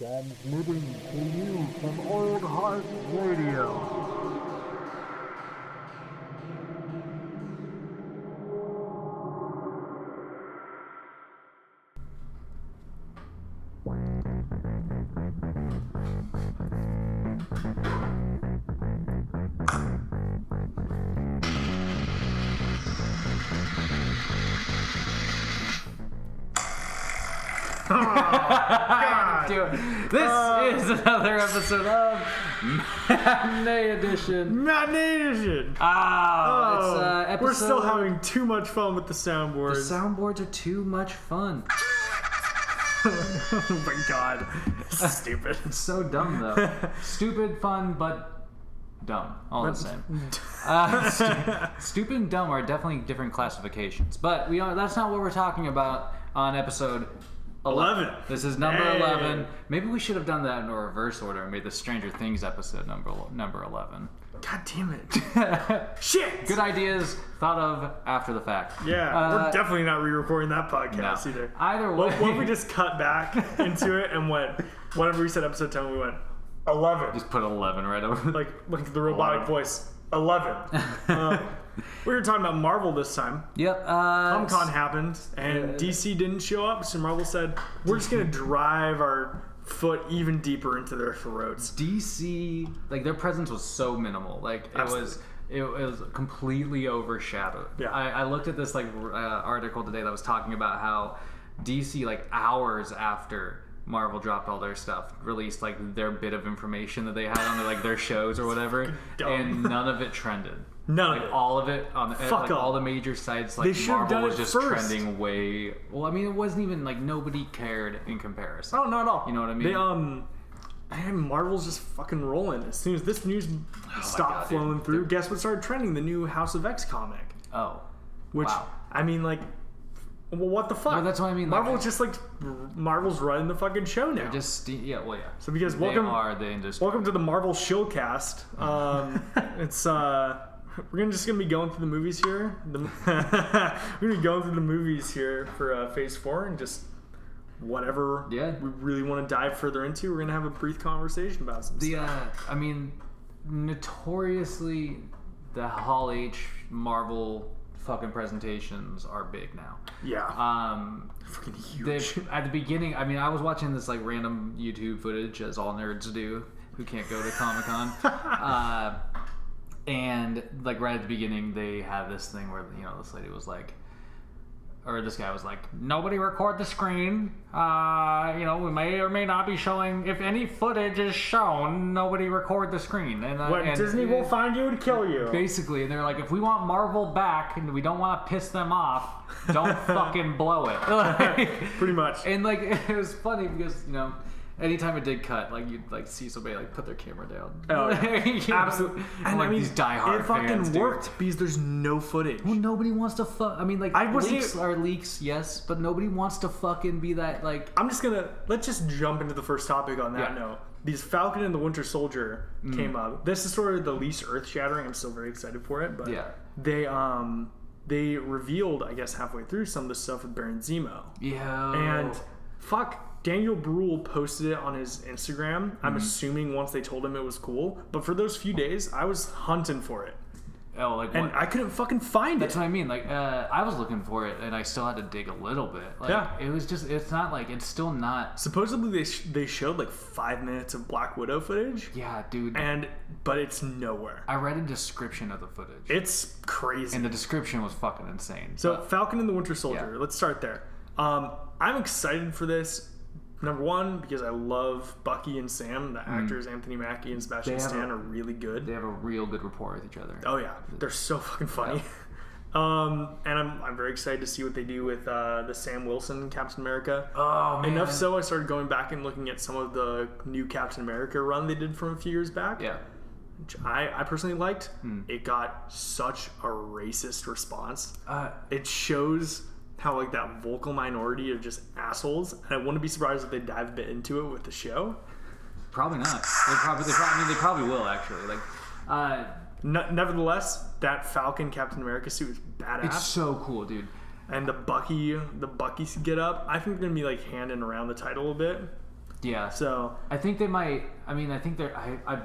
Transmitting to you from Old Heart Radio. This is another episode of Matinee Edition. Matinee Edition! It's episode... We're still having too much fun with the soundboards. The soundboards are too much fun. Oh my god. Stupid. It's so dumb, though. Stupid, fun, but dumb. All the same. Stupid and dumb are definitely different classifications. But that's not what we're talking about on episode 11. This is number 11. Maybe we should have done that in a reverse order and made the Stranger Things episode number 11. God damn it. Shit! Good ideas thought of after the fact. Yeah, we're definitely not re-recording that podcast either. Either way. What if we just cut back into it and whenever we said episode 10, we went 11. Just put 11 right over. Like the robotic voice. 11. We were talking about Marvel this time. Yep. Comic-Con happened, and DC didn't show up, so Marvel said, we're just going to drive our foot even deeper into their throats. DC, their presence was so minimal. It was completely overshadowed. Yeah. I looked at this article today that was talking about how DC, hours after Marvel dropped all their stuff, released their bit of information that they had on their shows or whatever, and none of it trended. None of it. All of it on all the major sites. They should have done Marvel was it just first. trending way. Well, I mean, it wasn't even nobody cared in comparison. Oh, not at all. You know what I mean? Marvel's just fucking rolling. As soon as this news stopped flowing through, guess what started trending? The new House of X comic. Oh. Which, wow. I mean, well, what the fuck? No, that's what I mean. Marvel's just Marvel's running the fucking show now. They're just So because they are the industry. Welcome to the Marvel Showcast. It's we're just gonna be going through the movies here. We're gonna be going through the movies here for Phase 4 and just whatever we really want to dive further into. We're gonna have a brief conversation about some stuff. I mean, notoriously, the Hall H Marvel fucking presentations are big now. Yeah. Fucking huge. At the beginning, I mean, I was watching this random YouTube footage, as all nerds do, who can't go to Comic-Con. And right at the beginning, they had this thing where this lady was this guy was nobody record the screen. We may or may not be showing. If any footage is shown, nobody record the screen. And Disney will find you and kill you. Basically, and they're if we want Marvel back and we don't want to piss them off, don't fucking blow it. Pretty much. And it was funny because anytime it did cut, you'd see somebody put their camera down. Oh, yeah. Absolutely. And I mean, these diehard it fucking fans, worked because there's no footage. Well, nobody wants to I mean, leaks are leaks, yes, but nobody wants to fucking be that let's just jump into the first topic on that note. These Falcon and the Winter Soldier came up. This is sort of the least earth-shattering. I'm still very excited for it, but they revealed, I guess, halfway through some of the stuff with Baron Zemo. Yeah. And Daniel Bruhl posted it on his Instagram. I'm assuming once they told him it was cool. But for those few days, I was hunting for it. Oh, and I couldn't fucking find it. That's what I mean. I was looking for it, and I still had to dig a little bit. It was just, it's not it's still not. Supposedly they showed 5 minutes of Black Widow footage. Yeah, dude. But it's nowhere. I read a description of the footage. It's crazy. And the description was fucking insane. So Falcon and the Winter Soldier. Let's start there. I'm excited for this. Number one, because I love Bucky and Sam. The actors, Anthony Mackie and Sebastian Stan, are really good. They have a real good rapport with each other. Oh, yeah. They're so fucking funny. Yeah. And I'm very excited to see what they do with the Sam Wilson Captain America. Oh, man. Enough so, I started going back and looking at some of the new Captain America run they did from a few years back. Yeah. Which I personally liked. It got such a racist response. It shows how that vocal minority of just assholes, and I wouldn't be surprised if they dive a bit into it with the show. Probably not. They probably will actually. Nevertheless, that Falcon Captain America suit is badass. It's so cool, dude. And the Bucky get up. I think they're gonna be handing around the title a bit. Yeah. So I think they might. I mean, I think they're. I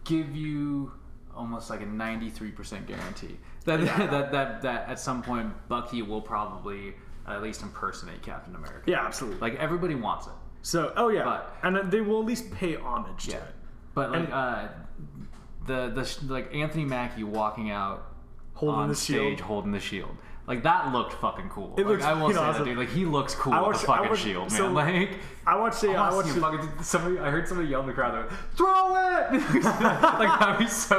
give you almost like a 93% guarantee that at some point Bucky will probably at least impersonate Captain America. Yeah, absolutely. Like everybody wants it. So and they will at least pay homage to it. But like like Anthony Mackie walking out holding the stage, shield. holding the shield. Like that looked fucking cool. It looks I will say awesome. that, dude. Like he looks cool with the fucking shield, man. So, like I watched somebody. I heard somebody yell in the crowd, like, "Throw it!" Like how he just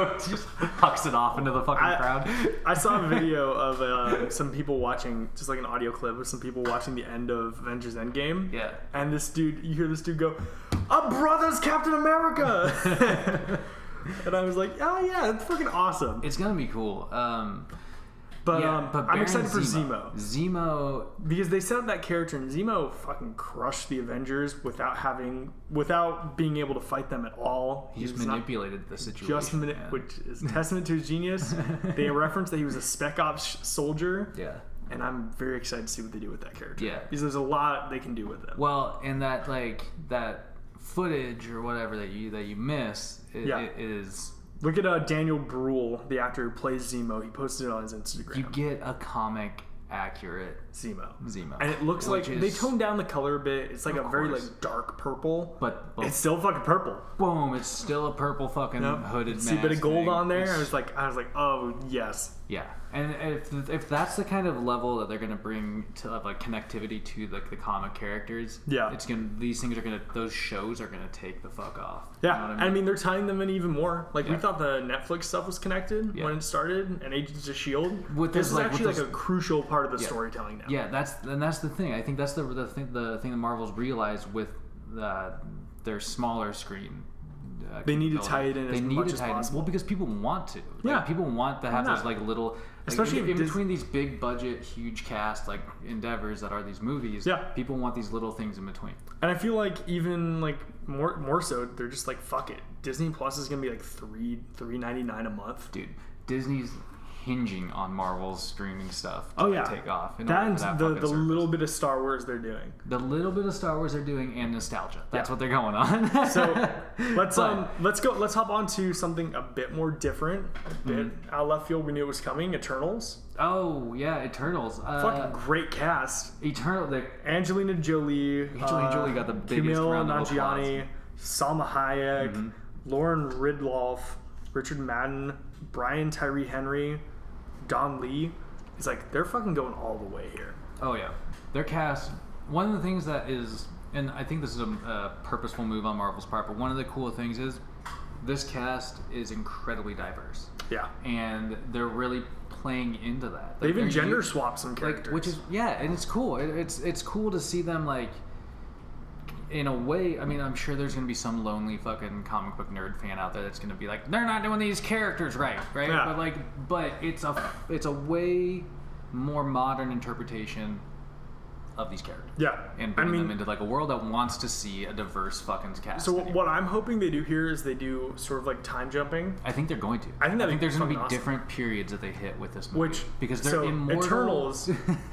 hucks it off into the fucking crowd. I saw a video of some people watching, just like an audio clip of some people watching the end of Avengers Endgame. Yeah. And you hear this dude go, "A brother's Captain America!" And I was like, "Oh yeah, that's freaking awesome." It's gonna be cool. But I'm excited for Zemo. Zemo, because they set up that character, and Zemo fucking crushed the Avengers without being able to fight them at all. He just manipulated the situation, which is testament to his genius. They referenced that he was a Spec Ops soldier. Yeah. And I'm very excited to see what they do with that character. Yeah. Because there's a lot they can do with him. Well, and that footage or whatever that you miss is. Look at Daniel Bruhl, the actor who plays Zemo. He posted it on his Instagram. You get a comic accurate Zemo. And it looks like they toned down the color a bit. It's like a very like dark purple, but it's still fucking purple. Boom! It's still a purple fucking hooded mask. See a bit of gold on there. I was like, oh yes. Yeah, and if that's the kind of level that they're gonna bring to like connectivity to like the comic characters, those shows are gonna take the fuck off. Yeah, you know what I mean they're tying them in even more. Like we thought the Netflix stuff was connected when it started, and Agents of S.H.I.E.L.D. This is actually like a crucial part of the storytelling now. Yeah, that's the thing. I think that's the thing that Marvel's realized with their smaller screen. They need to tie it in as much as possible. Well, because people want to. People want to have those like little, especially in between these big budget, huge cast like endeavors that are these movies. Yeah, people want these little things in between. And I feel like even like more so, they're just like fuck it. Disney Plus is gonna be like $3.99 a month, dude. Disney's hinging on Marvel's streaming stuff to take off. That's the little bit of Star Wars they're doing. The little bit of Star Wars they're doing and nostalgia. That's what they're going on. So let's hop on to something a bit more different, a bit out of left field. We knew it was coming. Eternals. Oh yeah, Eternals. Fucking great cast. Angelina Jolie. Angelina Jolie got the biggest round of applause. Salma Hayek, Lauren Ridloff, Richard Madden, Brian Tyree Henry, Don Lee. It's like they're fucking going all the way here. Oh yeah, their cast. One of the things that is, and I think this is a purposeful move on Marvel's part, but one of the cool things is this cast is incredibly diverse. Yeah, and they're really playing into that. They even gender swap some characters, which is and it's cool. It's cool to see them like. In a way, I mean, I'm sure there's gonna be some lonely fucking comic book nerd fan out there that's gonna be like, they're not doing these characters right? Yeah. But it's a way more modern interpretation of these characters. Yeah, and bringing them into like a world that wants to see a diverse fucking cast. So what I'm hoping they do here is they do sort of like time jumping. I think they're going to. I think there's gonna be different periods that they hit with this movie. Because they're immortal.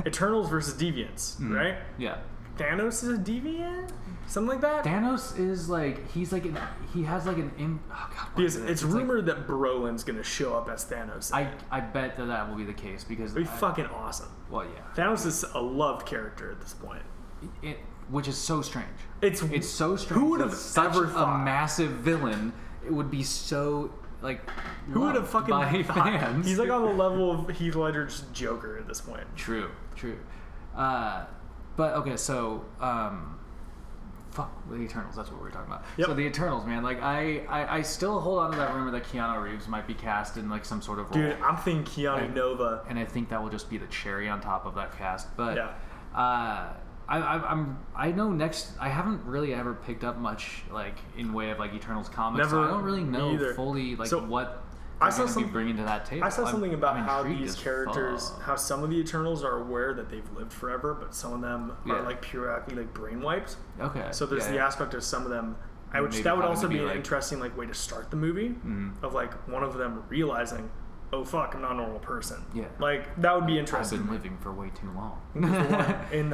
Eternals versus Deviants, right? Yeah. Thanos is a deviant? Something like that? Thanos is like, he has like an... Oh God, because it's rumored that Brolin's going to show up as Thanos. I bet that will be the case because... It'd be fucking awesome. Well, yeah. Thanos is a loved character at this point. Which is so strange. It's so strange. Who would have ever thought? A massive villain, it would be so... Like, who would have fucking by thought? Fans. He's like on the level of Heath Ledger's Joker at this point. True. But okay, so the Eternals. That's what we were talking about. Yep. So the Eternals, man. Like I still hold on to that rumor that Keanu Reeves might be cast in like some sort of role. Dude, I'm thinking Keanu Nova, and I think that will just be the cherry on top of that cast. But yeah. I know next. I haven't really ever picked up much like in way of like Eternals comics. Never. So I don't really know fully like what. I saw something bringing to that table. I saw something about how these characters, how some of the Eternals are aware that they've lived forever, but some of them are like periodically like brain wiped. Okay. So there's the aspect of some of them. That would also be an interesting like way to start the movie of like one of them realizing, oh fuck, I'm not a normal person. Yeah. Like that would be I've interesting. been living for way too long. In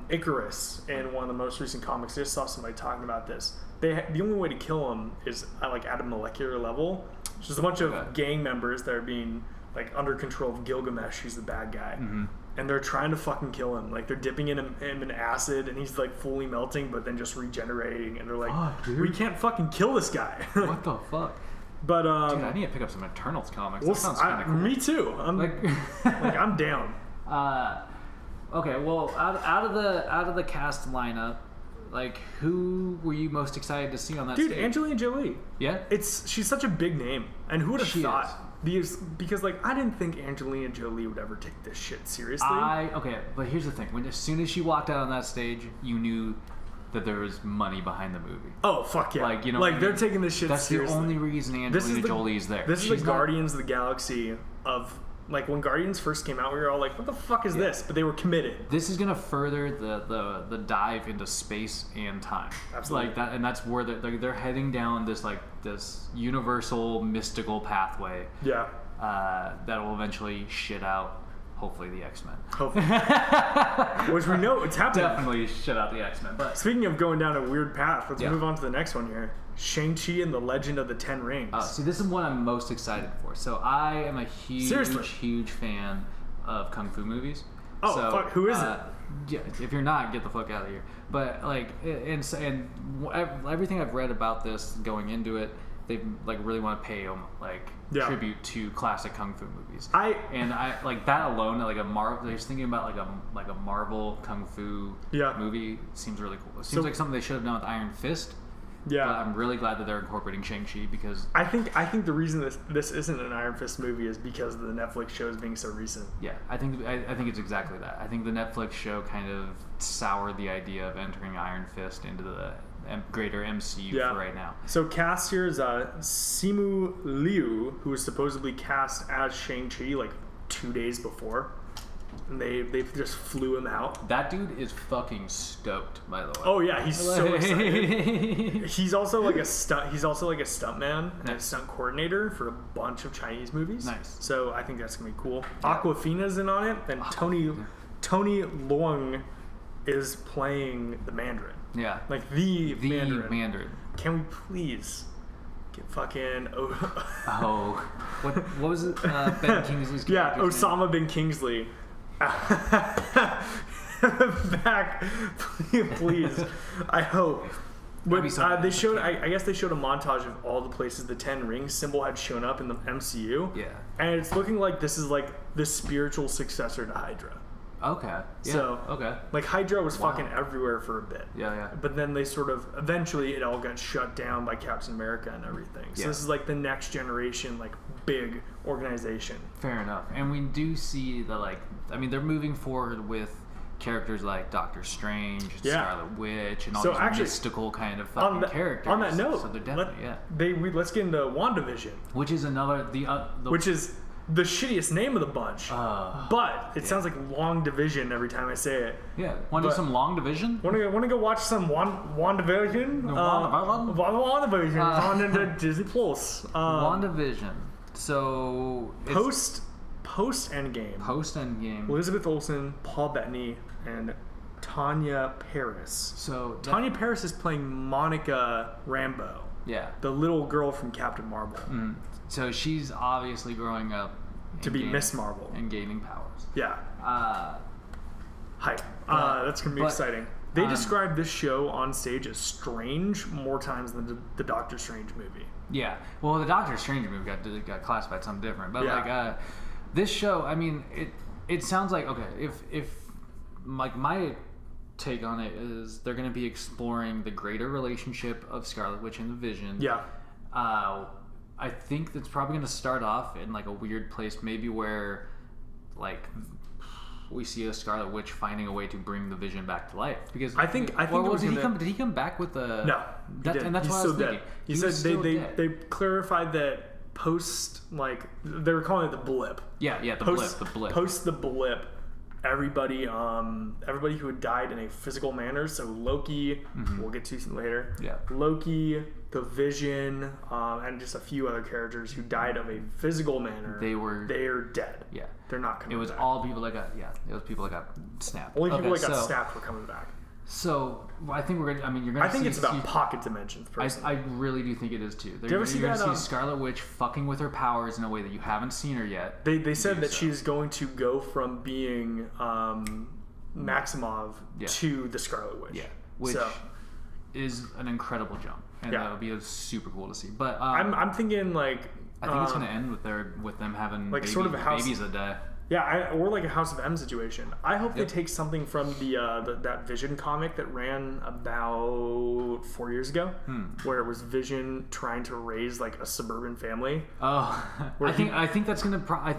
Icarus, in one of the most recent comics, I just saw somebody talking about this. The only way to kill him is at a molecular level. It's just a bunch of gang members that are being like under control of Gilgamesh. He's the bad guy, and they're trying to fucking kill him. Like they're dipping him in acid, and he's like fully melting, but then just regenerating. And they're like, we can't fucking kill this guy. What the fuck? But dude, I need to pick up some Eternals comics. That sounds kind of cool. Me too. I'm like I'm down. Okay, well, out of the cast lineup, like who were you most excited to see on that Dude, stage? Angelina Jolie. Yeah? She's such a big name. And who would have She thought? is. Because like I didn't think Angelina Jolie would ever take this shit seriously. Okay, but here's the thing. As soon as she walked out on that stage, you knew that there was money behind the movie. Oh fuck yeah! Like, you know, like they're taking this shit That's seriously. the only reason Angelina Jolie's there. This is She's the Guardians of the Galaxy of like when Guardians first came out, we were all like, "What the fuck is this?" But they were committed. This is gonna further the dive into space and time. Absolutely. Like that, and that's where they're heading down this universal mystical pathway. Yeah. That will eventually shit out. Hopefully the X-Men. Hopefully. Which we know it's happening. Definitely shit out the X-Men. But speaking of going down a weird path, let's move on to the next one here. Shang-Chi and the Legend of the Ten Rings. See, this is what I'm most excited for. So I am a huge fan of kung fu movies. Oh, so, fuck, who is it? Yeah, if you're not, get the fuck out of here. But like, and everything I've read about this going into it, they like really want to pay tribute to classic kung fu movies. I like that alone. Like a Marvel, just thinking about like a Marvel kung fu movie seems really cool. It seems like something they should have done with Iron Fist. Yeah, but I'm really glad that they're incorporating Shang-Chi because I think the reason this isn't an Iron Fist movie is because of the Netflix shows being so recent. Yeah, I think it's exactly that. I think the Netflix show kind of soured the idea of entering Iron Fist into the greater MCU for right now. So cast here is Simu Liu, who was supposedly cast as Shang-Chi like 2 days before. And they just flew him out. That dude is fucking stoked, by the way. Oh yeah, he's so excited. He's also like a stuntman and a stunt coordinator for a bunch of Chinese movies. Nice. So I think that's gonna be cool. Yeah. Awkwafina's in on it, and Tony Leung is playing the Mandarin. Yeah. Like the Mandarin. Can we please get fucking what was it? Ben Kingsley's character? Yeah, Osama bin Kingsley. Back, please. I hope. But they showed. I guess they showed a montage of all the places the Ten Rings symbol had shown up in the MCU. Yeah. And it's looking like this is like the spiritual successor to Hydra. Okay. Yeah. So like Hydra was fucking everywhere for a bit. Yeah. But then they sort of eventually it all got shut down by Captain America and everything. So this is like the next generation like big organization. Fair enough. And we do see they're moving forward with characters like Doctor Strange, Scarlet Witch, and all these mystical kind of fucking characters. On that note, so they're definitely let's get into WandaVision, which is another which is the shittiest name of the bunch, but it sounds like Long Division every time I say it. Yeah, want to do some Long Division? Want to go watch some WandaVision? WandaVision on Disney Plus. WandaVision. So post Endgame. Post Endgame. Elizabeth Olsen, Paul Bettany, and Tanya Paris. So Tanya Paris is playing Monica Rambeau. Yeah. The little girl from Captain Marvel. Mm. So she's obviously growing up to be Miss Marvel and gaining powers. Yeah. Hype. That's gonna be exciting. They described this show on stage as strange more times than the Doctor Strange movie. Yeah. Well, the Doctor Strange movie got classified something different, but this show, I mean, it sounds like if like my take on it is they're going to be exploring the greater relationship of Scarlet Witch and the Vision. Yeah. I think that's probably going to start off in like a weird place, maybe where like we see a Scarlet Witch finding a way to bring the Vision back to life. Because I think did he come back with the no? And that's He's why I was thinking. He said they clarified that post, like they were calling it the blip. Yeah, the blip. Post the blip, everybody who had died in a physical manner. So Loki, we'll get to later. Yeah. Loki, the Vision, and just a few other characters who died of a physical manner. They're dead. Yeah. They're not coming back. It was all people that got it was people that got snapped. Only people that got snapped were coming back. So I think we're gonna. I mean, you're gonna. I think it's about pocket dimensions. I really do think it is too. Do you ever see that? You're gonna see Scarlet Witch fucking with her powers in a way that you haven't seen her yet. They said that she's going to go from being Maximov to the Scarlet Witch. Yeah, which is an incredible jump, and that would be super cool to see. But I'm thinking like I think it's gonna end with them having like sort of a house babies a day. Yeah, or like a House of M situation. I hope they take something from that Vision comic that ran about 4 years ago, where it was Vision trying to raise like a suburban family. Oh, I think that's gonna. I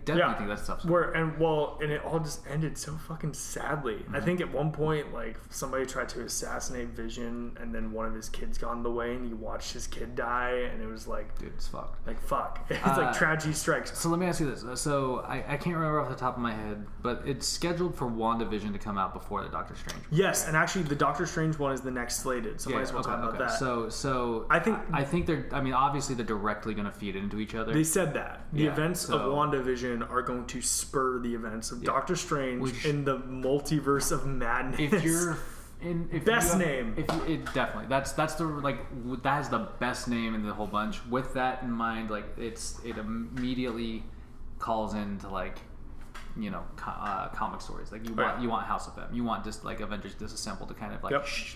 definitely think that stuff's. And it all just ended so fucking sadly. I think at one point like somebody tried to assassinate Vision, and then one of his kids got in the way, and he watched his kid die, and it was like, dude, it's fucked. Like fuck, it's like tragedy strikes. So let me ask you this. So I can't remember off the top of my head, but it's scheduled for WandaVision to come out before the Doctor Strange movie. Yes, and actually the Doctor Strange one is the next slated, so might as well talk about that. So I think they're, I mean, obviously they're directly going to feed into each other. They said that. The events of WandaVision are going to spur the events of Doctor Strange in the multiverse of madness. If you're name. Definitely. That's the that is the best name in the whole bunch. With that in mind, like it immediately calls into like, you know, comic stories. Like you want House of M. You want just like Avengers Disassembled to kind of like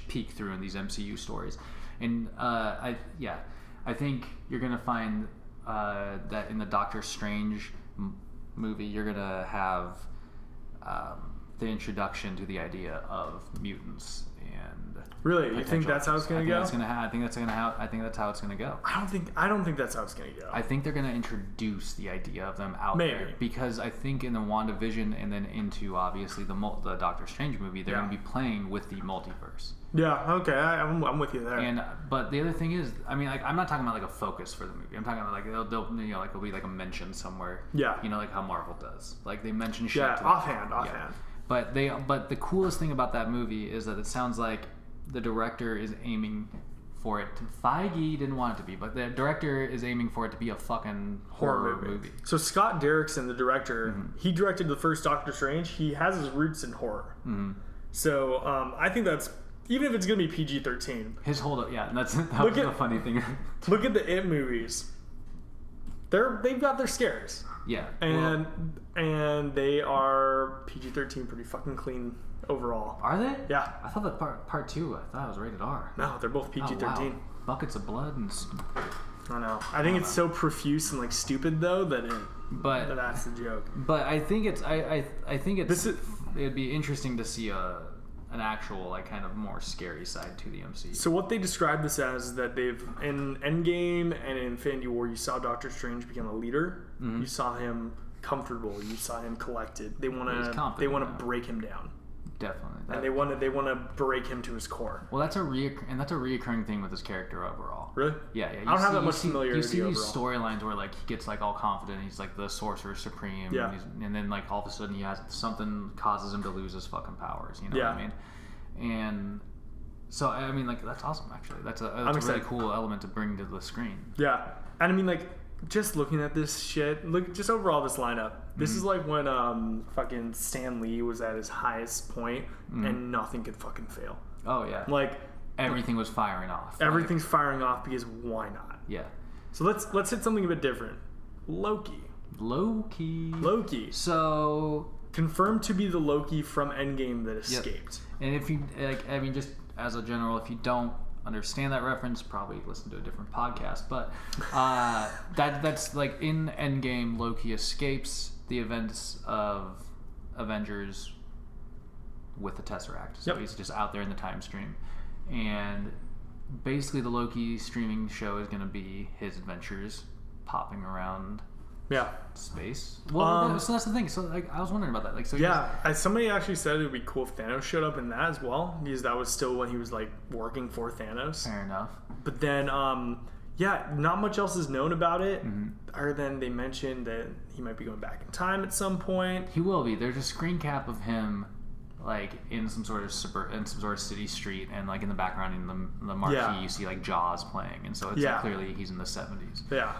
peek through in these MCU stories. And I think you're gonna find that in the Doctor Strange movie, you're gonna have the introduction to the idea of mutants. And really, you think that's how it's gonna go? I think that's how it's gonna go. I don't think that's how it's gonna go. I think they're gonna introduce the idea of them out there, because I think in the WandaVision and then into obviously the Doctor Strange movie, they're gonna be playing with the multiverse. Yeah. Okay. I'm with you there. But the other thing is, I mean, like I'm not talking about like a focus for the movie. I'm talking about like they'll you know, like it'll be like a mention somewhere. Yeah. You know, like how Marvel does. Like they mention shit. Yeah. Offhand. But the coolest thing about that movie is that it sounds like the director is aiming for it to, Feige didn't want it to be, but the director is aiming for it to be a fucking horror movie. So Scott Derrickson, the director, he directed the first Doctor Strange. He has his roots in horror. So I think that's, even if it's gonna be PG-13. His hold up, and that's the funny thing. Look at the It movies. They've got their scares. Yeah. And they are PG-13, pretty fucking clean overall. Are they? Yeah. I thought that part 2, I thought it was rated R. No, they're both PG-13. Oh, wow. Buckets of blood and... I don't know. I think it's so profuse and like stupid though that that's the joke. But I think it'd be interesting to see an actual like kind of more scary side to the MCU. So what they describe this as is that they've, in Endgame and in Infinity War, you saw Doctor Strange become a leader. You saw him comfortable. You saw him collected. They want to break him down. Definitely. And they want to break him to his core. Well, that's a reoccurring thing with his character overall. Really? Yeah. I don't have that much familiarity. You see these storylines where like he gets like all confident. He's like the Sorcerer Supreme. Yeah. And then like all of a sudden he has something causes him to lose his fucking powers. You know what I mean? And so I mean like that's awesome actually. That's a really cool element to bring to the screen. Yeah. And I mean like just looking at this shit, look just overall this lineup. This is like when fucking Stan Lee was at his highest point and nothing could fucking fail. Oh yeah. Like everything was firing off. Everything's firing off because why not? Yeah. So let's hit something a bit different. Loki. So confirmed to be the Loki from Endgame that escaped. And if you like, I mean, just as a general, if you don't understand that reference, probably listen to a different podcast. But that's like in Endgame, Loki escapes the events of Avengers with the Tesseract. So he's just out there in the time stream, and basically the Loki streaming show is going to be his adventures popping around. Space. Well, so that's the thing. So like, I was wondering about that. Like, so somebody actually said it would be cool if Thanos showed up in that as well, because that was still when he was like working for Thanos. Fair enough. But then, yeah, not much else is known about it, other than they mentioned that he might be going back in time at some point. He will be. There's a screen cap of him, like in some sort of city street, and like in the background in the marquee, you see like Jaws playing, and so it's like, clearly he's in the 70s. Yeah.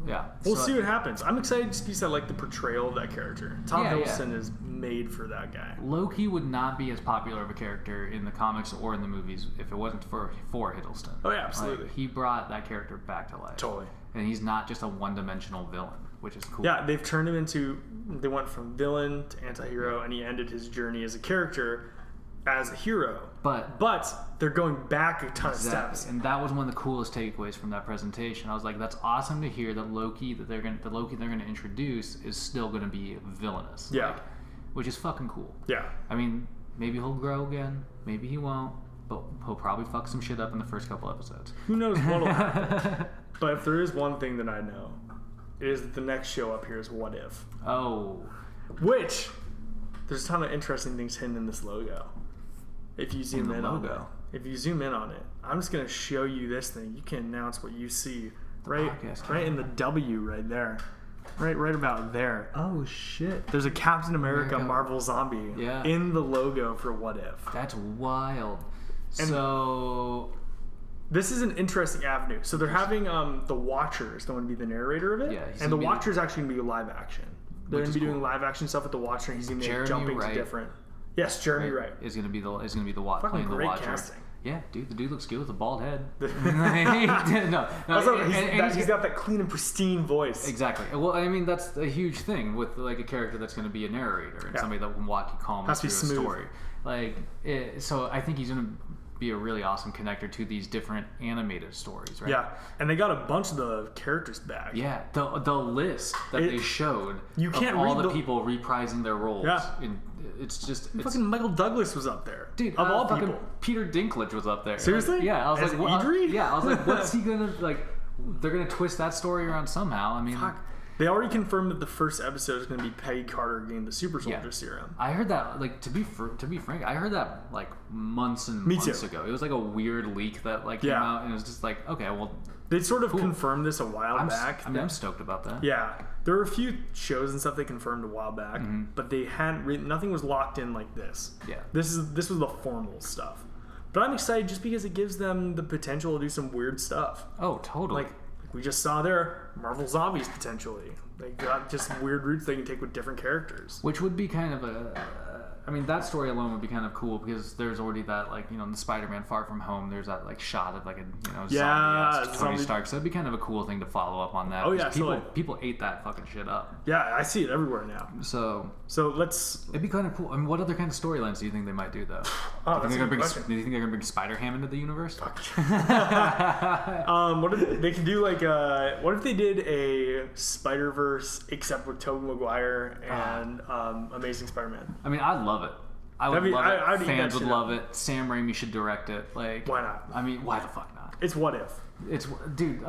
Yeah. We'll see what happens. I'm excited just because I like the portrayal of that character. Tom Hiddleston is made for that guy. Loki would not be as popular of a character in the comics or in the movies if it wasn't for Hiddleston. Oh, yeah, absolutely. Like, he brought that character back to life. Totally. And he's not just a one-dimensional villain, which is cool. Yeah, they've turned him into... They went from villain to anti-hero, and he ended his journey as a character as a hero. But they're going back a ton of steps. And that was one of the coolest takeaways from that presentation. I was like, that's awesome to hear that the Loki they're going to introduce is still going to be villainous. Yeah. Like, which is fucking cool. Yeah. I mean, maybe he'll grow again. Maybe he won't. But he'll probably fuck some shit up in the first couple episodes. Who knows what'll happen. But if there is one thing that I know, it is that the next show up here is What If. Oh. Which, there's a ton of interesting things hidden in this logo. If you zoom in on it. If you zoom in on it, I'm just going to show you this thing. You can announce what you see right in the W right there. Right about there. Oh, shit. There's a Captain America Marvel Zombie in the logo for What If. That's wild. And so... This is an interesting avenue. So they're having the Watcher's going to be the narrator of it. Yeah, and the Watcher's actually going to be live action. They're going to be doing live action stuff with the Watcher, and he's going to be jumping to different... Yes, Jeremy Wright is going to be the playing the Watcher. Casting. Yeah, dude, the dude looks good with a bald head. He's got that clean and pristine voice. Exactly. Well, I mean, that's a huge thing with like a character that's going to be a narrator and somebody that can walk you calmly through a story. Like, so I think he's going to be a really awesome connector to these different animated stories, right? Yeah, and they got a bunch of the characters back. Yeah, the list that they showed of all the people reprising their roles. Yeah. It's fucking Michael Douglas was up there. Dude, of all people. Peter Dinklage was up there. Seriously? Like, yeah, I was As like, what? Idris? Yeah, I was like, what's he gonna like? They're gonna twist that story around somehow. I mean, they already confirmed that the first episode is gonna be Peggy Carter getting the super soldier serum. I heard that, like, to be frank, I heard that like months and months ago. It was like a weird leak that like came out, and it was just like, okay, well. They sort of confirmed this a while back. I'm stoked about that. Yeah, there were a few shows and stuff they confirmed a while back, but they hadn't. Nothing was locked in like this. Yeah, this was the formal stuff. But I'm excited just because it gives them the potential to do some weird stuff. Oh, totally. Like we just saw there, Marvel Zombies potentially. They got just weird routes they can take with different characters. Which would be kind of I mean, that story alone would be kind of cool because there's already that, like, in the Spider-Man Far From Home, there's that, like, shot of, like, a zombie-esque Tony Stark. So it'd be kind of a cool thing to follow up on that. Oh, yeah, people ate that fucking shit up. Yeah, I see it everywhere now. So let's... It'd be kind of cool. I mean, what other kind of storylines do you think they might do, though? Oh, do you think they're going to bring Spider-Ham into the universe? What if they could do, like, what if they did a Spider-Verse except with Tobey Maguire and Amazing Spider-Man? I mean, I'd love it. I would love it. Fans would love it. Sam Raimi should direct it. Like, why not? I mean, why the fuck not? It's What If. Dude.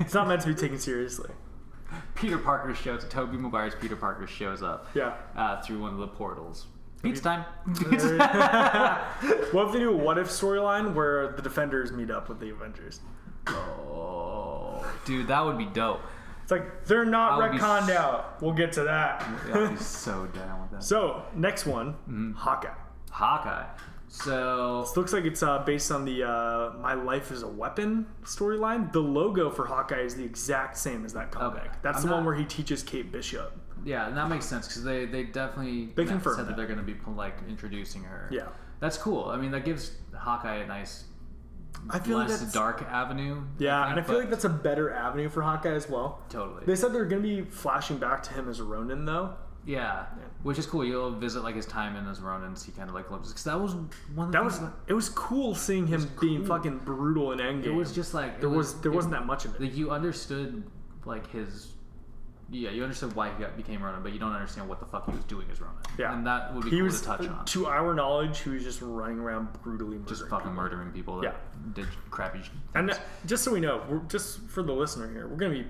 It's not meant to be taken seriously. Tobey Maguire's Peter Parker shows up. Yeah. Through one of the portals. Pizza time. What if they do a What If storyline where the Defenders meet up with the Avengers? Oh, dude, that would be dope. It's like, they're not retconned out. We'll get to that. Yeah, I'd be so down with that. So, next one, Hawkeye. So... This looks like it's based on the My Life as a Weapon storyline. The logo for Hawkeye is the exact same as that comic. Okay. That's the one where he teaches Kate Bishop. Yeah, and that makes sense because they definitely said that they're going to be, like, introducing her. Yeah. That's cool. I mean, that gives Hawkeye a nice... I feel less like that's dark avenue. Yeah, and I feel like that's a better avenue for Hawkeye as well. Totally. They said they're going to be flashing back to him as Ronin, though. Yeah, which is cool. You'll visit like his time in as Ronin, see kind of like because that was one of the it was cool seeing him being fucking brutal in Endgame. It was just like there wasn't that much of it. Like you understood like his. Yeah, you understood why he became Ronin, but you don't understand what the fuck he was doing as Ronin. Yeah. And that would be cool to touch on. To our knowledge, he was just running around brutally murdering just fucking murdering people that did crappy things. And just so we know, just for the listener here, we're going to be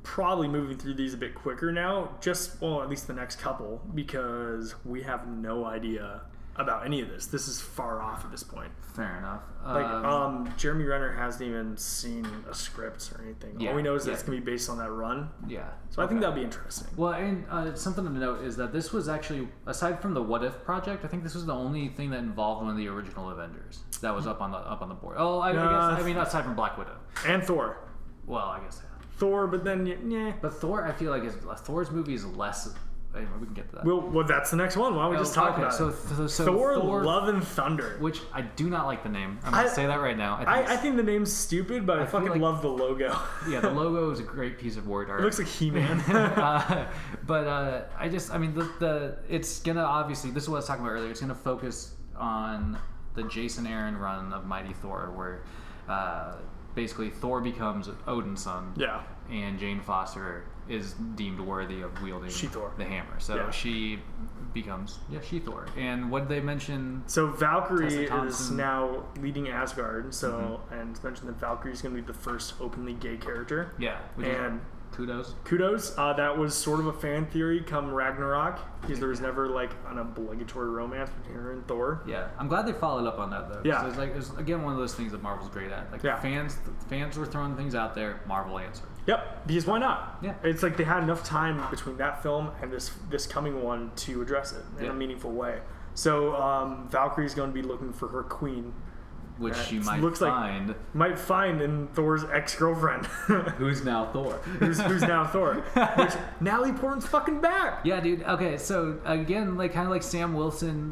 probably moving through these a bit quicker now, at least the next couple, because we have no idea about any of this. This is far off at this point. Fair enough. Like, Jeremy Renner hasn't even seen a script or anything. All we know is that it's going to be based on that run. Yeah. So I think that'll be interesting. Well, and something to note is that this was actually, aside from the What If project, I think this was the only thing that involved one of the original Avengers that was up on the board. Oh, I guess aside from Black Widow and Thor. Well, I guess Thor, but then yeah. But Thor, I feel like Thor's movie is less. Anyway, we can get to that. Well, that's the next one. Why don't we just talk about it? So Thor, Love and Thunder. Which I do not like the name. I'm going to say that right now. I think the name's stupid, but I fucking love the logo. Yeah, the logo is a great piece of word art. It looks like He-Man. It's going to obviously, this is what I was talking about earlier, it's going to focus on the Jason Aaron run of Mighty Thor, where basically Thor becomes Odin's son. Yeah. And Jane Foster is deemed worthy of wielding the hammer. So she becomes She-Thor. And what did they mention? So Valkyrie is now leading Asgard. So and it's mentioned that Valkyrie is going to be the first openly gay character. Yeah. And kudos. That was sort of a fan theory come Ragnarok, because there was never like an obligatory romance between her and Thor. Yeah, I'm glad they followed up on that though. Yeah, it's again one of those things that Marvel's great at. Like fans were throwing things out there. Marvel answered. Yep, because why not? Yeah, it's like they had enough time between that film and this coming one to address it in a meaningful way. So Valkyrie's going to be looking for her queen. Which she might find in Thor's ex-girlfriend. Who's now Thor. who's now Thor. Which, Natalie Portman's fucking back. Yeah, dude. Okay, so again, like kind of like Sam Wilson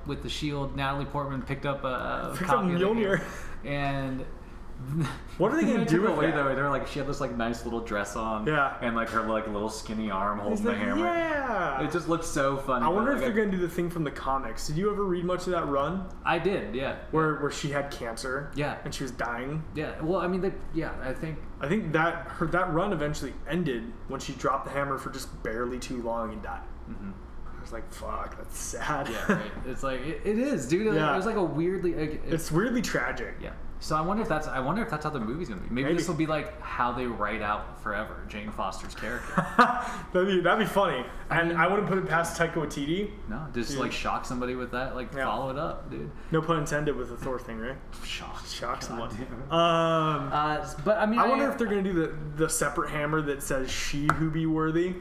with the Shield, Natalie Portman picked up Mjolnir. And what are they gonna do with that? Though? They're like, she had this like nice little dress on, and like her like little skinny arm holding the hammer. Yeah, it just looks so funny. I wonder if they're gonna do the thing from the comics. Did you ever read much of that run? I did, yeah. Where she had cancer, and she was dying. Yeah, well, I mean, I think that run eventually ended when she dropped the hammer for just barely too long and died. Mm-hmm. I was like, fuck, that's sad. Yeah, right. It's like it is, dude. It was like a weirdly. It's weirdly tragic. Yeah. So I wonder if that's how the movie's gonna be. Maybe this will be like how they write out forever Jane Foster's character. that'd be funny. And I wouldn't put it past Taika Waititi. No, just like shock somebody with that, follow it up, dude. No pun intended with the Thor thing, right? Shock someone. But I mean, I wonder if they're gonna do the separate hammer that says "She who be worthy."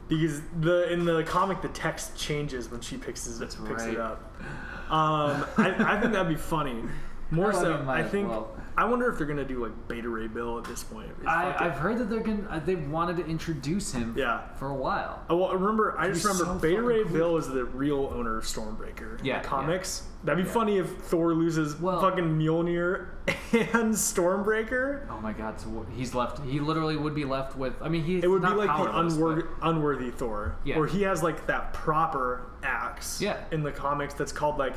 Because in the comic, the text changes when she picks it up. I think that'd be funny. More so, I think. I wonder if they're gonna do like Beta Ray Bill at this point. I've heard that they wanted to introduce him. For a while. Oh, well, I just remember Beta Ray Bill is the real owner of Stormbreaker. In the comics. That'd be funny if Thor loses fucking Mjolnir and Stormbreaker. Oh my god! So he's left. He literally would be left with. I mean, it would be like the unworthy Thor, where he has like that proper axe. In the comics, that's called like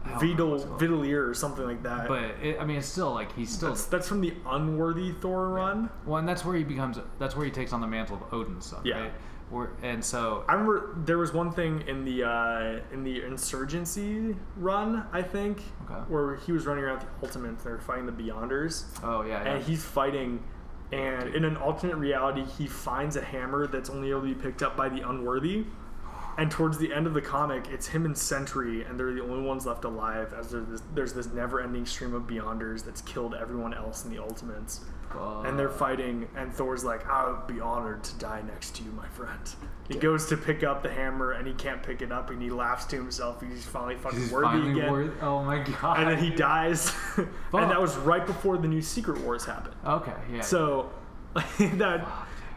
Vitalier or something like that. But it's still like he's still. That's from the unworthy Thor run. Well, and that's where he takes on the mantle of Odin's son. Right? And so I remember there was one thing in the Insurgency run, I think, where he was running around with the Ultimates. They were fighting the Beyonders. Oh yeah. And he's fighting, and in an alternate reality, he finds a hammer that's only able to be picked up by the unworthy. And towards the end of the comic, it's him and Sentry, and they're the only ones left alive, as there's this never-ending stream of Beyonders that's killed everyone else in the Ultimates. And they're fighting, and Thor's like, I would be honored to die next to you, my friend. He goes to pick up the hammer, and he can't pick it up, and he laughs to himself. He's finally fucking worthy again. Oh my god. And then he dies. And that was right before the new Secret Wars happened. Okay, yeah. So,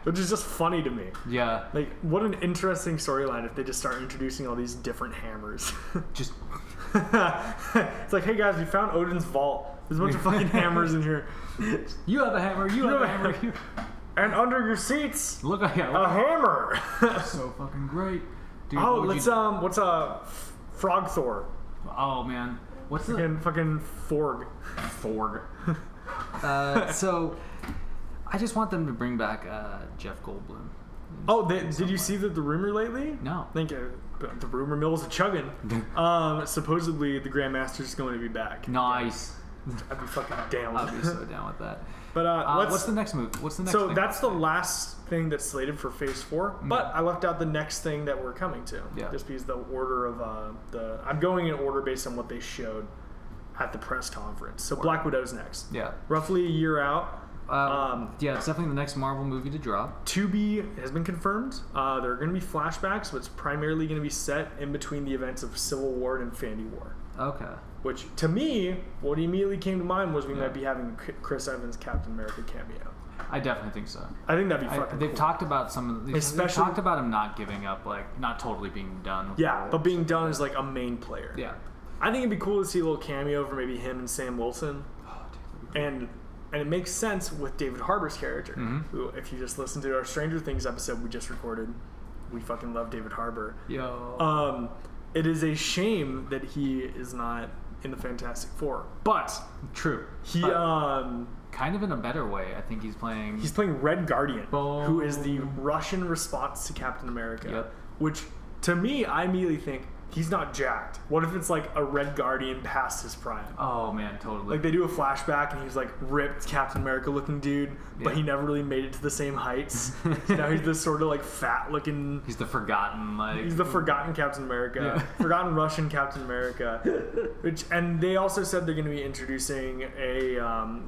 which is just funny to me. Yeah. Like, what an interesting storyline if they just start introducing all these different hammers. Just. It's like, hey guys, we found Odin's vault. There's a bunch of fucking hammers in here. You have a hammer. You have a hammer. And under your seats, look, a hammer. So fucking great. Dude, what's Frog Thor? Oh man, what's fucking Forg? So. I just want them to bring back Jeff Goldblum. Oh, did you see the rumor lately? No. I think the rumor mill's a chugging. Supposedly the Grandmaster's going to be back. Nice. I'd be fucking down. I'd be so down with that. But what's the next move? What's the next? So thing? that's the last thing that's slated for Phase 4. But I left out the next thing that we're coming to. Yeah. Just because the order of I'm going in order based on what they showed at the press conference. So Black Widow's next. Yeah. Roughly a year out. Yeah, it's definitely the next Marvel movie to drop. Tubi has been confirmed. There are going to be flashbacks, but it's primarily going to be set in between the events of Civil War and Infinity War. Okay. Which, to me, what immediately came to mind was we might be having Chris Evans' Captain America cameo. I definitely think so. I think that'd be fucking They've cool. talked about they've talked about him not giving up, like, not totally being done. Yeah, but being done as, like, a main player. Yeah. I think it'd be cool to see a little cameo for maybe him and Sam Wilson. Oh, dude, And it makes sense with David Harbour's character, who, if you just listen to our Stranger Things episode we just recorded, we fucking love David Harbour. Yo. It is a shame that he is not in the Fantastic Four, but True. he kind of in a better way. I think he's playing Red Guardian, Boom. who is the Russian response to Captain America. Yep. Which, to me, I immediately think he's not jacked. What if it's like a Red Guardian past his prime? Oh man, totally. Like they do a flashback and he's like ripped Captain America looking dude, but Yeah. he never really made it to the same heights. So now he's this sort of like fat looking. He's the forgotten, like. He's the forgotten Captain America, Yeah. forgotten Russian Captain America. And they also said they're going to be introducing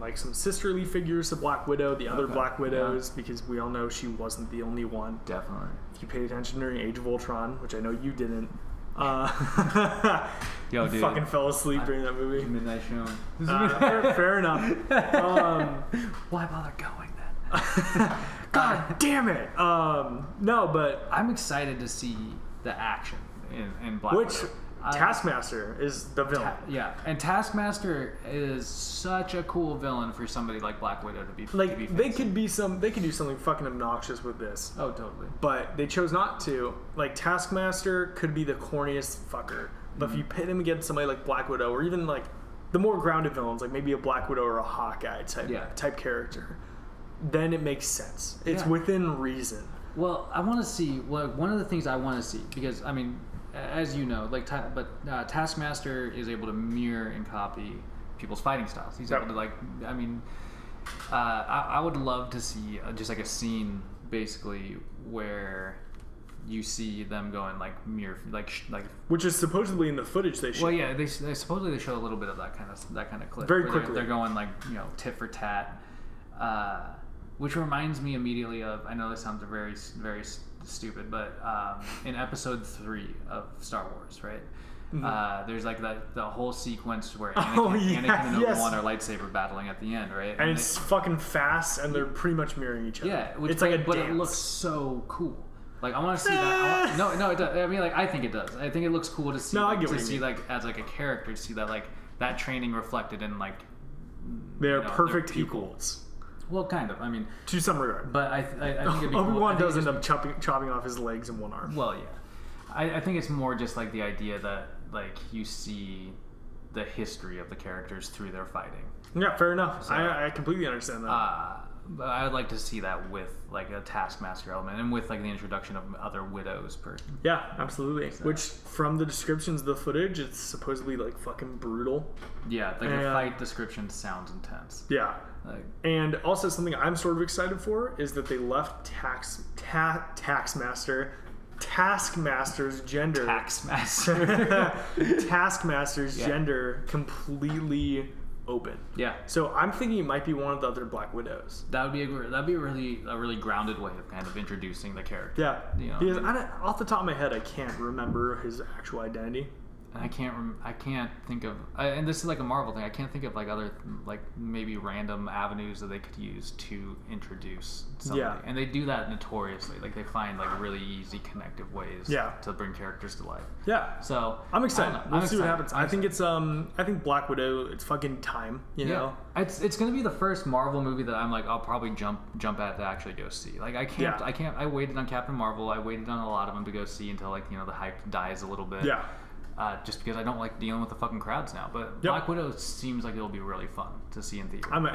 like some sisterly figures to Black Widow, the other Black Widows, because we all know she wasn't the only one. Definitely. If you paid attention during Age of Ultron, which I know you didn't. Yo, dude. Fucking fell asleep during that movie. Midnight Show. Fair enough. Why bother going then? God damn it. No, but I'm excited to see the action in Black Widow. Taskmaster is the villain. Yeah, and Taskmaster is such a cool villain for somebody like Black Widow to be. They could do something fucking obnoxious with this. Oh, totally. But they chose not to. Like Taskmaster could be the corniest fucker, but if you pit him against somebody like Black Widow, or even like the more grounded villains, like maybe a Black Widow or a Hawkeye type character, then it makes sense. It's within reason. Well, I want to see. Well, one of the things I want to see, because I mean, as you know, like, Taskmaster is able to mirror and copy people's fighting styles. He's able to, like, I mean, I would love to see just like a scene basically where you see them going like mirror, like which is supposedly in the footage they showed. Well, yeah, they supposedly show a little bit of that kind of clip. Very where quickly. They're going like, you know, tit for tat, which reminds me immediately of. I know this sounds very very stupid, but in episode 3 of Star Wars, right? There's like the whole sequence where Anakin and Obi-Wan are lightsaber battling at the end, right? And it's fucking fast, and they're pretty much mirroring each other. Yeah, it's like a but dance. It looks so cool. Like I want to see that. No, it does. I mean, like I think it does. I think it looks cool to see. No, I get what you see mean. like as like a character, to see that like that training reflected in like. They're perfect equals. Well, kind of. I mean, to some regard. But I think it'd be Obi-Wan cool. does end up chopping off his legs and one arm. Well, yeah. I think it's more just like the idea that like you see the history of the characters through their fighting. Yeah, fair enough. So, I completely understand that. But I would like to see that with like a Taskmaster element and with like the introduction of other widows. Yeah, absolutely. So. Which, from the descriptions of the footage, it's supposedly like fucking brutal. Yeah, like the fight description sounds intense. Yeah. And also something I'm sort of excited for is that they left Taskmaster's gender. Taskmaster's gender completely open. Yeah. So I'm thinking it might be one of the other Black Widows. That'd be a really grounded way of kind of introducing the character. Yeah. You know, because off the top of my head, I can't remember his actual identity. I can't think of, and this is like a Marvel thing. I can't think of like other like maybe random avenues that they could use to introduce somebody. Yeah. And they do that notoriously. Like they find like really easy connective ways. To bring characters to life. Yeah. So I'm excited. Let's see what happens. I think I think Black Widow. It's fucking time. You know. It's gonna be the first Marvel movie that I'm like I'll probably jump at to actually go see. Like I can't. I waited on Captain Marvel. I waited on a lot of them to go see until like the hype dies a little bit. Yeah. just because I don't like dealing with the fucking crowds now. But Black Widow seems like it'll be really fun to see in theater. I'm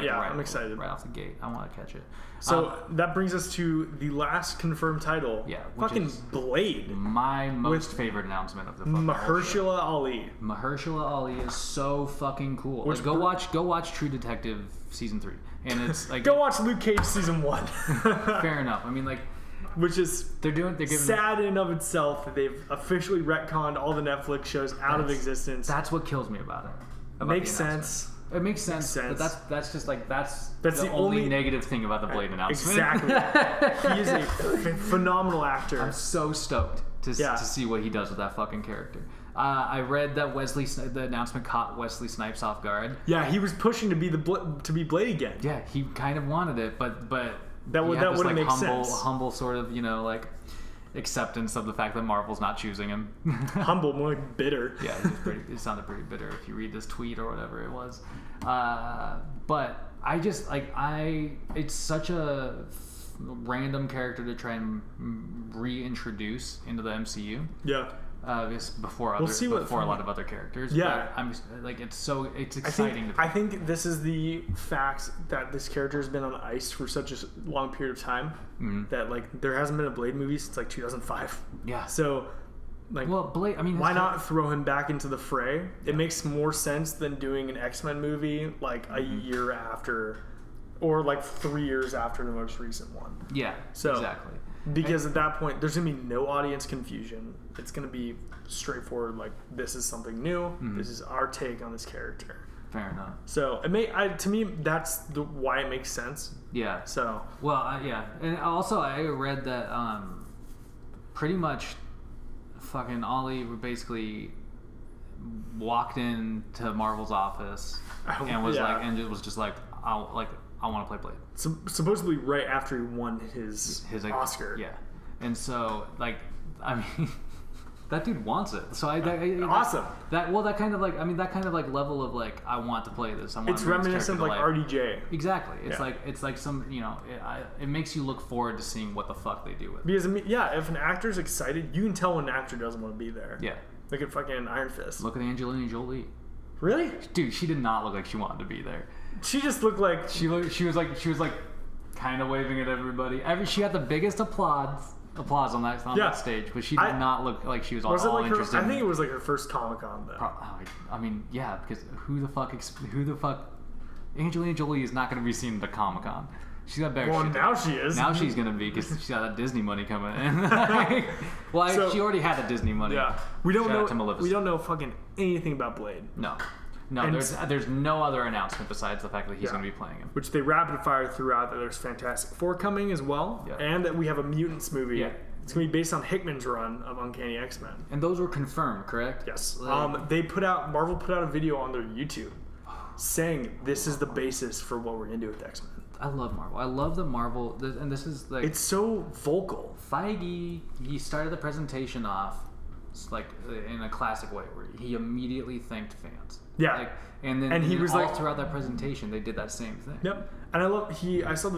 excited. Right off the gate. I want to catch it. So that brings us to the last confirmed title. Yeah. Fucking Blade. My most favorite announcement of the fucking Mahershala Ali. Mahershala Ali is so fucking cool. Like, go watch True Detective season 3. And it's like go watch Luke Cage season 1. Fair enough. I mean, like, which is they're giving sad in and of itself that they've officially retconned all the Netflix shows out of existence. That's what kills me about it. Makes sense. It makes sense. But that's just like that's the only negative thing about the Blade announcement. Exactly. He is a phenomenal actor. I'm so stoked to see what he does with that fucking character. I read that the announcement caught Wesley Snipes off guard. Yeah, he was pushing to be Blade again. Yeah, he kind of wanted it, but that wouldn't make sense. Humble sort of, like acceptance of the fact that Marvel's not choosing him. Humble, more like bitter. Yeah, it sounded pretty bitter if you read this tweet or whatever it was. But I just it's such a random character to try and reintroduce into the MCU. Yeah. Before a lot of other characters. Yeah, but I'm like it's exciting. I think this is the fact that this character has been on ice for such a long period of time that like there hasn't been a Blade movie since like 2005. Yeah. So like, well, Blade. I mean, why not throw him back into the fray? It makes more sense than doing an X-Men movie like a year after, or like 3 years after the most recent one. Yeah. So exactly. Because at that point, there's going to be no audience confusion. It's going to be straightforward, like, this is something new. This is our take on this character. Fair enough. So, to me, that's why it makes sense. Yeah. So. Well, yeah. And also, I read that pretty much fucking Ollie basically walked into Marvel's office and was just like, I want to play Blade. Supposedly right after he won his Oscar. Yeah. And so, like, I mean, that dude wants it. So awesome. That kind of like level of like, I want to play this. It's reminiscent of like RDJ. Exactly. It's like some, it makes you look forward to seeing what the fuck they do with it. Because if an actor's excited, you can tell when an actor doesn't want to be there. Yeah. Look at fucking Iron Fist. Look at Angelina Jolie. Really? Dude, she did not look like she wanted to be there. She just looked like she was like kind of waving at everybody. She had the biggest applause on that stage, but she did not look like she was all interested. I think it was like her first Comic-Con though. I mean, yeah, because who the fuck Angelina Jolie is not going to be seen at the Comic-Con. She's got better shit. Well, now she is. Now she's going to be because she's got that Disney money coming in. She already had the Disney money. Yeah. We don't know fucking anything about Blade. No, there's no other announcement besides the fact that he's going to be playing him. Which they rapid fire throughout that there's Fantastic Four coming as well, and that we have a Mutants movie. Yeah. It's going to be based on Hickman's run of Uncanny X-Men. And those were confirmed, correct? Yes. Marvel put out a video on their YouTube saying this is the basis for what we're going to do with X-Men. I love Marvel. I love the Marvel, and this is like... It's so vocal. Feige, he started the presentation off like in a classic way where he immediately thanked fans. Yeah. And he was all throughout that presentation, they did that same thing. Yep. And I saw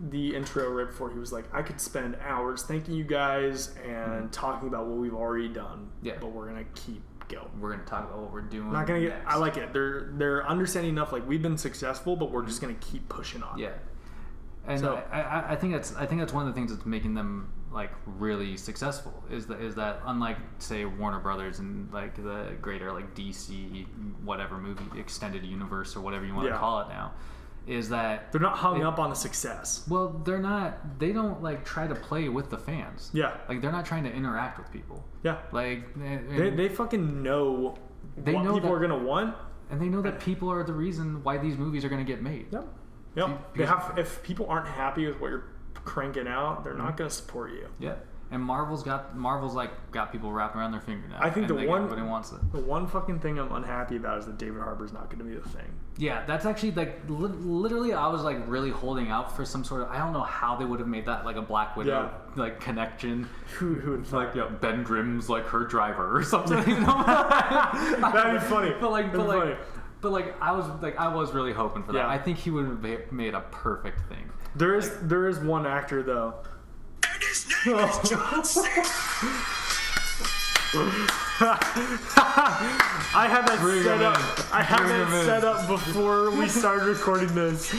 the intro right before. He was like, I could spend hours thanking you guys and talking about what we've already done. Yeah. But we're going to keep going. We're going to talk about what we're doing. Not gonna get. I like it. They're understanding enough. Like, we've been successful, but we're just going to keep pushing on. Yeah. And so, I think that's one of the things that's making them like really successful is that unlike say Warner Brothers and like the greater like DC whatever movie extended universe or whatever you want to call it now, is that they're not hung up on the success. Well, they don't like try to play with the fans. Yeah. Like they're not trying to interact with people. Yeah. Like they fucking know what people are gonna want, and they know that people are the reason why these movies are gonna get made. Yep. Yep. If people aren't happy with what you're cranking out, they're not going to support you. Yeah. And Marvel's got people wrapped around their finger now. I think everybody wants it. The one fucking thing I'm unhappy about is that David Harbour's not going to be the thing. Yeah, that's actually like literally I was like really holding out for some sort of, I don't know how they would have made that like a Black Widow like connection. Who would like Ben Grimm's like her driver or something. That'd be funny. But I was really hoping for that. I think he would have made a perfect thing. There is one actor though. And his name is John Cena. I had that set up. I had that set up before we started recording this.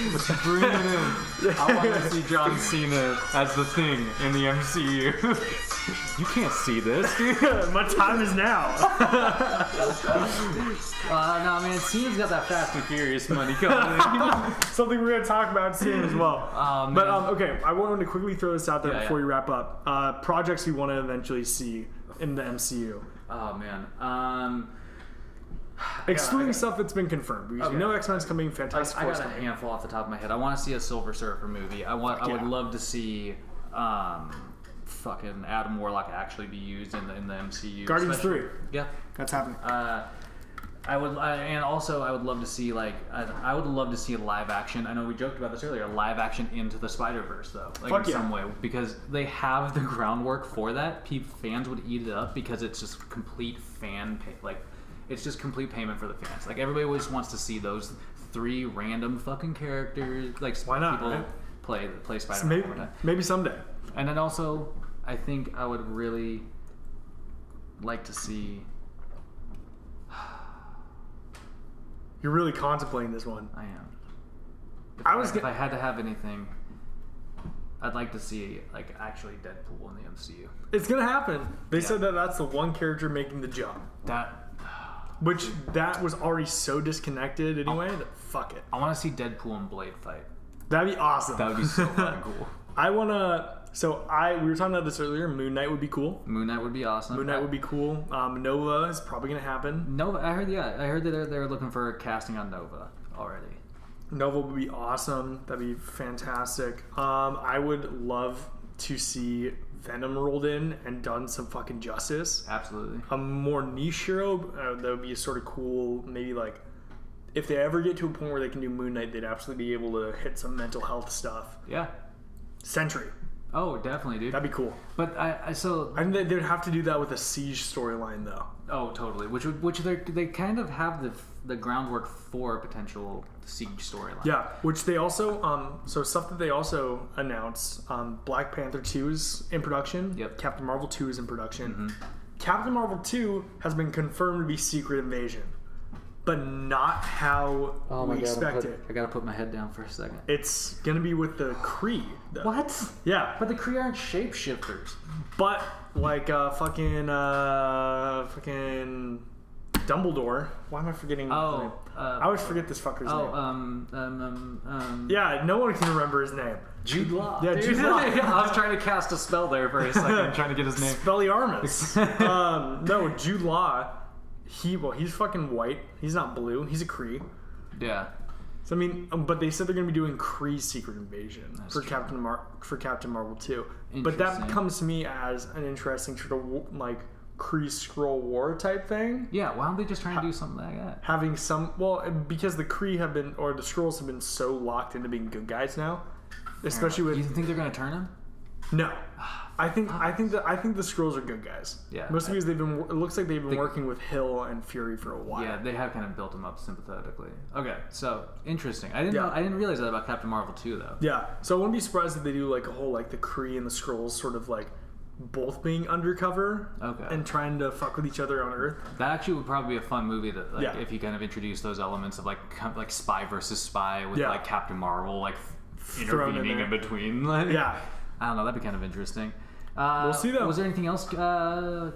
Bring it in. I want to see John Cena as the Thing in the MCU. You can't see this, dude. My time is now. No, man, Cena's got that Fast and Furious money coming. Something we're gonna talk about soon as well. But okay, I wanted to quickly throw this out there before we wrap up. Projects we want to eventually see in the MCU. Oh man. Excluding stuff that's been confirmed. Because we know X-Men's coming, Fantastic Four's coming. I got a handful off the top of my head. I want to see a Silver Surfer movie. I would love to see fucking Adam Warlock actually be used in the MCU. Guardians 3. Yeah. That's happening. I would love to see I would love to see a live action. I know we joked about this earlier. Live action Into the Spider-Verse though, some way, because they have the groundwork for that. Fans would eat it up because it's just complete it's just complete payment for the fans. Like everybody always wants to see those 3 random fucking characters. Like why not? People right? play Spider-Man. Maybe someday. And then also, I think I would really like to see. You're really contemplating this one. I am. If I had to have anything, I'd like to see actually Deadpool in the MCU. It's gonna happen. They said that that's the one character making the jump. That was already so disconnected anyway. That fuck it. I want to see Deadpool and Blade fight. That'd be awesome. That would be so fucking cool. I wanna. We were talking about this earlier. Moon Knight would be cool. Moon Knight would be awesome. Moon Knight would be cool. Nova is probably gonna happen. Nova, I heard that they're looking for casting on Nova already. Nova would be awesome. That'd be fantastic. I would love to see Venom rolled in and done some fucking justice. Absolutely. A more niche hero that would be sort of cool. Maybe if they ever get to a point where they can do Moon Knight, they'd absolutely be able to hit some mental health stuff. Yeah. Sentry. Oh, definitely, dude. That'd be cool. But I think they'd have to do that with a Siege storyline, though. Oh, totally. Which they kind of have the groundwork for a potential Siege storyline. Yeah, which they also so stuff that they also announced. Black Panther 2 is in production. Yep. Captain Marvel 2 is in production. Mm-hmm. Captain Marvel 2 has been confirmed to be Secret Invasion, but not how we expect it. I gotta put my head down for a second. It's gonna be with the Kree. Though. What? Yeah. But the Kree aren't shapeshifters. But fucking Dumbledore. Why am I forgetting? his name? I always forget this fucker's name. Yeah, no one can remember his name. Jude Law. Yeah, Jude Law. I was trying to cast a spell there for a second, trying to get his name. Spelliarmus. No, Jude Law. He's fucking white. He's not blue. He's a Kree. Yeah. So but they said they're gonna be doing Kree's Secret Invasion for Captain Marvel 2. But that comes to me as an interesting sort of Kree Skrull War type thing. Yeah. Why don't they just try and do something like that? Having because the Kree the Skrulls have been so locked into being good guys now, especially with. You think they're gonna turn him? No. I think the Skrulls are good guys. Yeah. Mostly because it looks like they've been working with Hill and Fury for a while. Yeah, they have kind of built him up sympathetically. Okay, so interesting. I didn't realize that about Captain Marvel 2 though. Yeah. So I wouldn't be surprised if they do a whole the Kree and the Skrulls sort of both being undercover and trying to fuck with each other on Earth. That actually would probably be a fun movie if you kind of introduce those elements of spy versus spy with Captain Marvel intervening in between. Yeah. I don't know. That'd be kind of interesting. We'll see though. Was there anything else that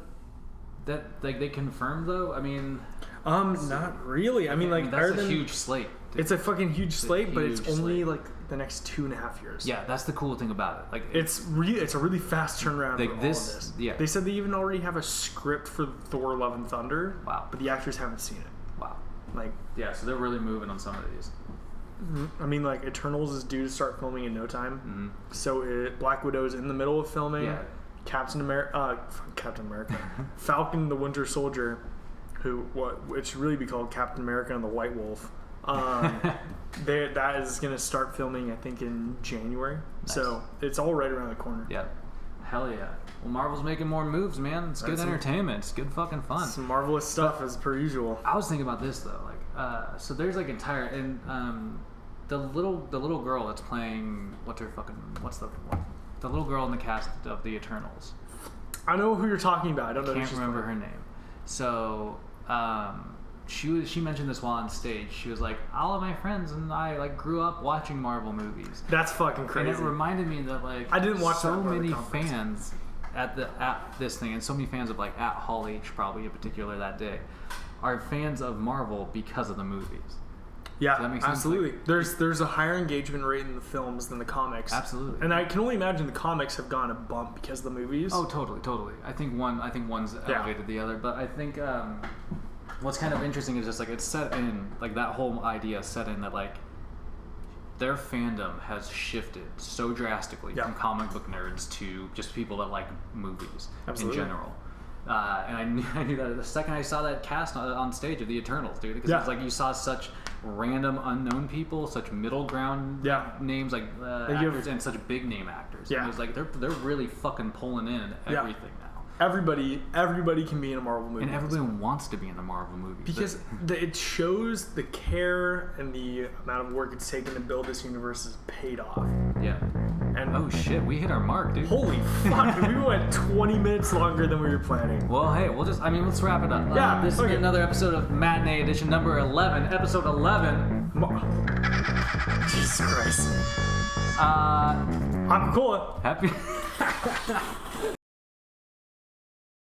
they confirmed though? I mean, not really. I mean, that's a huge slate. Dude. It's a fucking huge slate, but it's only the next 2.5 years. Yeah, that's the cool thing about it. It's a really fast turnaround for all of this. Yeah. They said they even already have a script for Thor: Love and Thunder. Wow. But the actors haven't seen it. Wow. Yeah, so they're really moving on some of these. I mean, Eternals is due to start filming in no time. Mm-hmm. So Black Widow is in the middle of filming. Yeah. Captain America, Falcon the Winter Soldier, it should really be called Captain America and the White Wolf. That is going to start filming, I think, in January. Nice. So it's all right around the corner. Yeah. Hell yeah. Well, Marvel's making more moves, man. It's good entertainment. It's good fucking fun. Some marvelous stuff as per usual. I was thinking about this though. So there's the little girl that's playing the little girl in the cast of the Eternals. I know who you're talking about. I don't know. Can't remember her name. So she mentioned this while on stage. She was like, all of my friends and I like grew up watching Marvel movies. That's fucking crazy. And it reminded me that like I didn't watch so that many fans at this thing, and so many fans of like at Hall H probably in particular that day are fans of Marvel because of the movies. Yeah, Does that make sense? absolutely. Like, there's a higher engagement rate in the films than the comics. Absolutely. And I can only imagine the comics have gone a bump because of the movies. Oh, totally. I think one's elevated the other, but I think what's kind of interesting is just like it's set in like that whole idea is set in that like their fandom has shifted so drastically from comic book nerds to just people that like movies in general. And I knew that the second I saw that cast on stage of the Eternals, dude, because it's like you saw such random unknown people, such middle ground names like actors, and such big name actors. Yeah, it was like they're really fucking pulling in everything now. Everybody can be in a Marvel movie, and everyone wants to be in a Marvel movie because it shows the care and the amount of work it's taken to build this universe is paid off. Yeah. And oh shit, we hit our mark, dude. Holy fuck, we went 20 minutes longer than we were planning. Well, hey, let's wrap it up. This has been another episode of Matinee Edition number 11, episode 11. Jesus Christ. Aquacola. Happy.